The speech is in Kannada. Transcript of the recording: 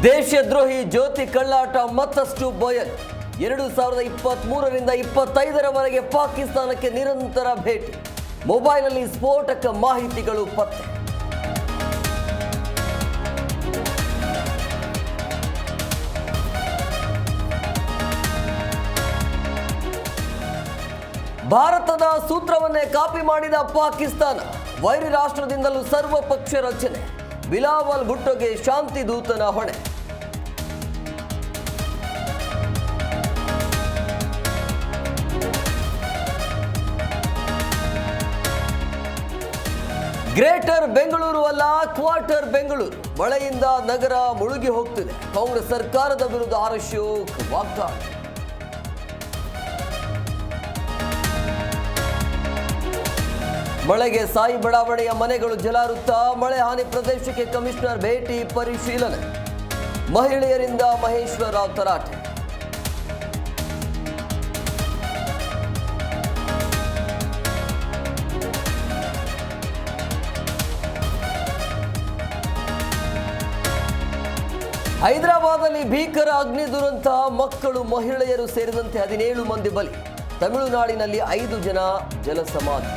ದೇಶದ್ರೋಹಿ ಜ್ಯೋತಿ ಕಳ್ಳಾಟ ಮತ್ತಷ್ಟು ಬಯಲು 2023ರಿಂದ 25ರವರೆಗೆ ಪಾಕಿಸ್ತಾನಕ್ಕೆ ನಿರಂತರ ಭೇಟಿ, ಮೊಬೈಲ್ನಲ್ಲಿ ಸ್ಫೋಟಕ ಮಾಹಿತಿಗಳು ಪತ್ತೆ. ಭಾರತದ ಸೂತ್ರವನ್ನೇ ಕಾಪಿ ಮಾಡಿದ ಪಾಕಿಸ್ತಾನ, ವೈರಿ ರಾಷ್ಟ್ರದಿಂದಲೂ ಸರ್ವಪಕ್ಷ ರಚನೆ, ಬಿಲಾವಲ್ ಭುಟ್ಟೋಗೆ ಶಾಂತಿ ದೂತನ ಹೊಣೆ. ಗ್ರೇಟರ್ ಬೆಂಗಳೂರು ಅಲ್ಲ, ಕ್ವಾರ್ಟರ್ ಬೆಂಗಳೂರು. ಮಳೆಯಿಂದ ನಗರ ಮುಳುಗಿ ಹೋಗ್ತಿದೆ. ಕಾಂಗ್ರೆಸ್ ಸರ್ಕಾರದ ವಿರುದ್ಧ ಆರ್ ಅಶೋಕ್ ವಾಗ್ದಾಳಿ. ಮಳೆಗೆ ಸಾಯಿ ಬಡಾವಣೆಯ ಮನೆಗಳು ಜಲಾವೃತ, ಮಳೆ ಹಾನಿ ಪ್ರದೇಶಕ್ಕೆ ಕಮಿಷನರ್ ಭೇಟಿ ಪರಿಶೀಲನೆ. ಮಹಿಳೆಯರಿಂದ ಮಹೇಶ್ವರ ರಾವ್ ತರಾಟೆ. ಹೈದರಾಬಾದಲ್ಲಿ ಭೀಕರ ಅಗ್ನಿ ದುರಂತ, ಮಕ್ಕಳು ಮಹಿಳೆಯರು ಸೇರಿದಂತೆ 17 ಮಂದಿ ಬಲಿ. ತಮಿಳುನಾಡಿನಲ್ಲಿ 5 ಜನ ಜಲಸಮಾಧಿ.